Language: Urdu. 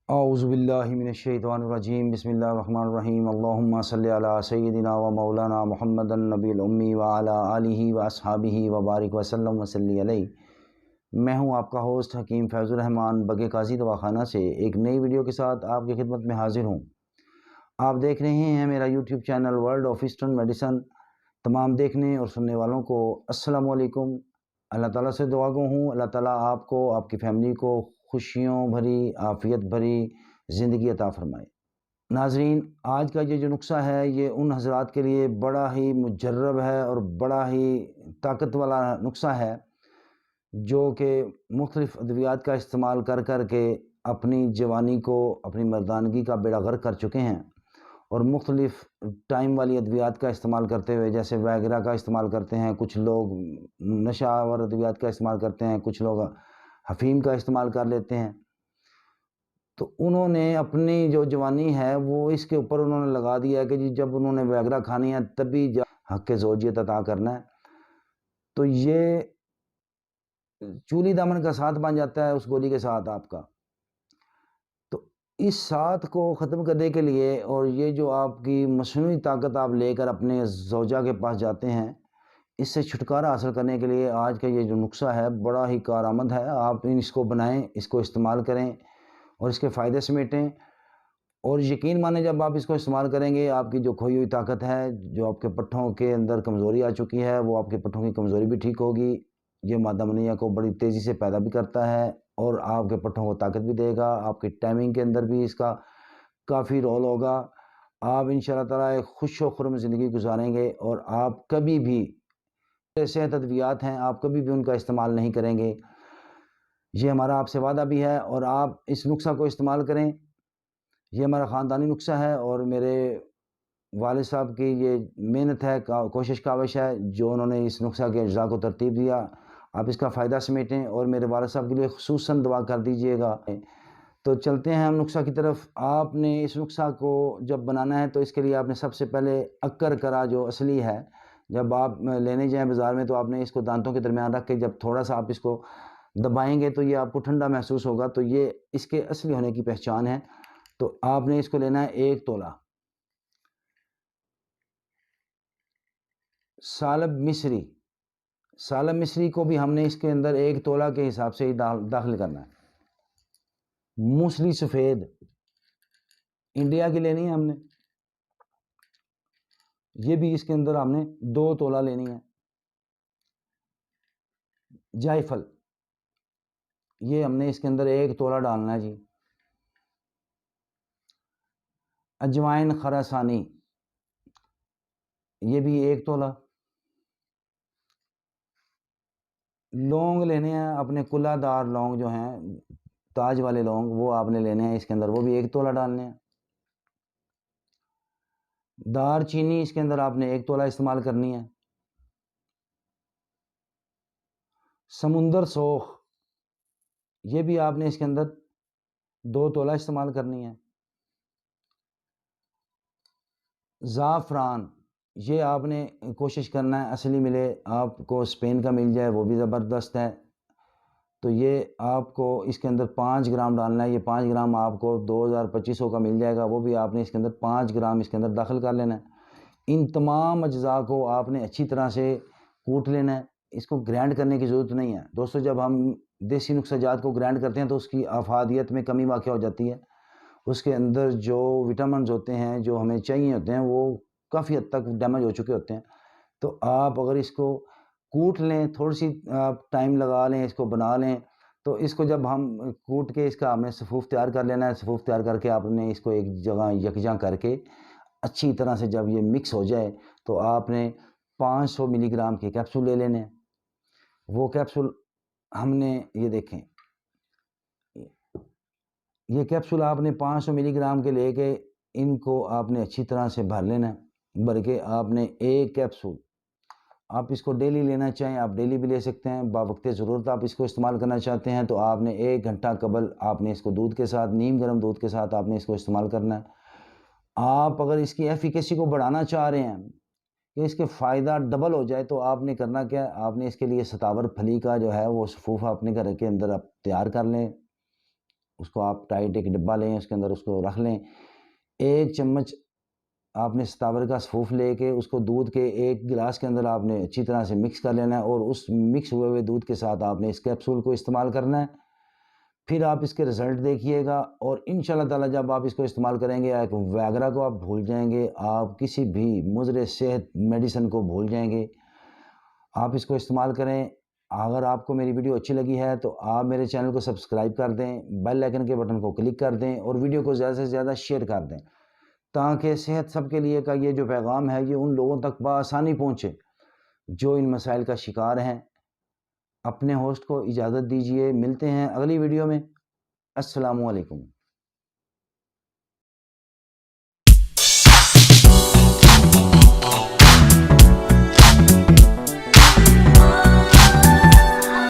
اعوذ باللہ من الشیطان الرجیم بسم اللہ الرحمن الرحیم اللہم صلی علی سیدنا و مولانا محمد النبی الامی وعلی آلہ و اصحابہ وبارک وسلم وصلی علیہ۔ میں ہوں آپ کا ہوسٹ حکیم فیض الرحمان بگے قاضی دواخانہ سے ایک نئی ویڈیو کے ساتھ آپ کی خدمت میں حاضر ہوں۔ آپ دیکھ رہے ہیں میرا YouTube channel world of eastern medicine. تمام دیکھنے اور سننے والوں کو السلام علیکم۔ اللہ تعالیٰ سے دعا گو ہوں اللہ تعالیٰ آپ کو آپ کی فیملی کو خوشیوں بھری عافیت بھری زندگی عطا فرمائے۔ ناظرین، آج کا یہ جو نسخہ ہے یہ ان حضرات کے لیے بڑا ہی مجرب ہے اور بڑا ہی طاقت والا نسخہ ہے جو کہ مختلف ادویات کا استعمال کر کر کے اپنی جوانی کو اپنی مردانگی کا بیڑا غرق کر چکے ہیں، اور مختلف ٹائم والی ادویات کا استعمال کرتے ہوئے جیسے ویگرا کا استعمال کرتے ہیں، کچھ لوگ نشہ آور ادویات کا استعمال کرتے ہیں، کچھ لوگ حفیم کا استعمال کر لیتے ہیں۔ تو انہوں نے اپنی جو جوانی ہے وہ اس کے اوپر انہوں نے لگا دیا ہے کہ جی جب انہوں نے ویگرا کھانی ہے تبھی حق زوجیت عطا کرنا ہے، تو یہ چولی دامن کا ساتھ بن جاتا ہے اس گولی کے ساتھ آپ کا۔ تو اس ساتھ کو ختم کرنے کے لیے اور یہ جو آپ کی مصنوعی طاقت آپ لے کر اپنے زوجہ کے پاس جاتے ہیں، اس سے چھٹکارا حاصل کرنے کے لیے آج کا یہ جو نسخہ ہے بڑا ہی کارآمد ہے۔ آپ اس کو بنائیں، اس کو استعمال کریں اور اس کے فائدے سمیٹیں، اور یقین مانیں جب آپ اس کو استعمال کریں گے آپ کی جو کھوئی ہوئی طاقت ہے، جو آپ کے پٹھوں کے اندر کمزوری آ چکی ہے، وہ آپ کے پٹھوں کی کمزوری بھی ٹھیک ہوگی۔ یہ مادہ منیہ کو بڑی تیزی سے پیدا بھی کرتا ہے اور آپ کے پٹھوں کو طاقت بھی دے گا۔ آپ کی ٹائمنگ کے اندر بھی اس کا کافی رول ہوگا۔ آپ انشاءاللہ تعالیٰ ایک خوش و خرم زندگی گزاریں گے، اور آپ کبھی بھی صحت ادویات ہیں آپ کبھی بھی ان کا استعمال نہیں کریں گے، یہ ہمارا آپ سے وعدہ بھی ہے۔ اور آپ اس نسخہ کو استعمال کریں، یہ ہمارا خاندانی نسخہ ہے اور میرے والد صاحب کی یہ محنت ہے، کوشش کاوش ہے جو انہوں نے اس نسخہ کے اجزاء کو ترتیب دیا۔ آپ اس کا فائدہ سمیٹیں اور میرے والد صاحب کے لیے خصوصاً دعا کر دیجئے گا۔ تو چلتے ہیں ہم نسخہ کی طرف۔ آپ نے اس نسخہ کو جب بنانا ہے تو اس کے لیے آپ نے سب سے پہلے اکر کرا جو اصلی ہے، جب آپ لینے جائیں بازار میں تو آپ نے اس کو دانتوں کے درمیان رکھ کے جب تھوڑا سا آپ اس کو دبائیں گے تو یہ آپ کو ٹھنڈا محسوس ہوگا، تو یہ اس کے اصلی ہونے کی پہچان ہے۔ تو آپ نے اس کو لینا ہے 1 تولہ۔ سالب مصری کو بھی ہم نے اس کے اندر 1 تولہ کے حساب سے ہی داخل کرنا ہے۔ موسلی سفید انڈیا کی لینی ہے ہم نے، یہ بھی اس کے اندر ہم نے 2 تولہ لینی ہے۔ جائفل یہ ہم نے اس کے اندر 1 تولہ ڈالنا ہے جی۔ اجوائن خراسانی یہ بھی 1 تولہ۔ لونگ لینے ہیں اپنے کلہ دار لونگ جو ہیں تاج والے لونگ، وہ آپ نے لینے ہیں اس کے اندر، وہ بھی 1 تولہ ڈالنے ہیں۔ دار چینی اس کے اندر آپ نے 1 تولہ استعمال کرنی ہے۔ سمندر سوخ یہ بھی آپ نے اس کے اندر 2 تولہ استعمال کرنی ہے۔ زعفران یہ آپ نے کوشش کرنا ہے اصلی ملے، آپ کو اسپین کا مل جائے وہ بھی زبردست ہے۔ تو یہ آپ کو اس کے اندر 5 گرام ڈالنا ہے، یہ 5 گرام آپ کو 2200 کا مل جائے گا، وہ بھی آپ نے اس کے اندر 5 گرام اس کے اندر داخل کر لینا ہے۔ ان تمام اجزاء کو آپ نے اچھی طرح سے کوٹ لینا ہے، اس کو گرینڈ کرنے کی ضرورت نہیں ہے دوستو۔ جب ہم دیسی نسخہ جات کو گرینڈ کرتے ہیں تو اس کی افادیت میں کمی واقع ہو جاتی ہے، اس کے اندر جو وٹامنز ہوتے ہیں جو ہمیں چاہیے ہوتے ہیں وہ کافی حد تک ڈیمیج ہو چکے ہوتے ہیں۔ تو آپ اگر اس کو کوٹ لیں، تھوڑی سی آپ ٹائم لگا لیں، اس کو بنا لیں، تو اس کو جب ہم کوٹ کے اس کا ہم نے صفوف تیار کر لینا ہے۔ صفوف تیار کر کے آپ نے اس کو ایک جگہ یکجاں کر کے اچھی طرح سے جب یہ مکس ہو جائے تو آپ نے 500 ملی گرام کے کیپسول لے لینے ہیں۔ وہ کیپسول ہم نے یہ دیکھیں، یہ کیپسول آپ نے 500 ملی گرام کے لے کے ان کو آپ نے اچھی طرح سے بھر لینا ہے۔ بھر کے آپ نے 1 کیپسول آپ اس کو ڈیلی لینا چاہیں آپ ڈیلی بھی لے سکتے ہیں، باوقت ضرورت آپ اس کو استعمال کرنا چاہتے ہیں تو آپ نے 1 گھنٹہ قبل آپ نے اس کو دودھ کے ساتھ، نیم گرم دودھ کے ساتھ آپ نے اس کو استعمال کرنا ہے۔ آپ اگر اس کی ایفیکیسی کو بڑھانا چاہ رہے ہیں کہ اس کے فائدہ ڈبل ہو جائے تو آپ نے کرنا کیا ہے، آپ نے اس کے لیے ستاور پھلی کا جو ہے وہ صفوف اپنے گھر کے اندر آپ تیار کر لیں، اس کو آپ ٹائٹ ایک ڈبہ لیں، اس کے اندر اس کو رکھ لیں. 1 چمچ آپ نے ستاور کا سفوف لے کے اس کو دودھ کے 1 گلاس کے اندر آپ نے اچھی طرح سے مکس کر لینا ہے، اور اس مکس ہوئے دودھ کے ساتھ آپ نے اس کیپسول کو استعمال کرنا ہے. پھر آپ اس کے رزلٹ دیکھیے گا، اور انشاءاللہ تعالیٰ جب آپ اس کو استعمال کریں گے ایک ویگرا کو آپ بھول جائیں گے، آپ کسی بھی مضر صحت میڈیسن کو بھول جائیں گے. آپ اس کو استعمال کریں. اگر آپ کو میری ویڈیو اچھی لگی ہے تو آپ میرے چینل کو سبسکرائب کر دیں، بیل آئیکن کے بٹن کو کلک کر دیں، اور ویڈیو کو زیادہ سے زیادہ شیئر کر دیں، تاکہ صحت سب کے لیے کا یہ جو پیغام ہے یہ ان لوگوں تک بآسانی پہنچے جو ان مسائل کا شکار ہیں. اپنے ہوسٹ کو اجازت دیجیے، ملتے ہیں اگلی ویڈیو میں. السلام علیکم.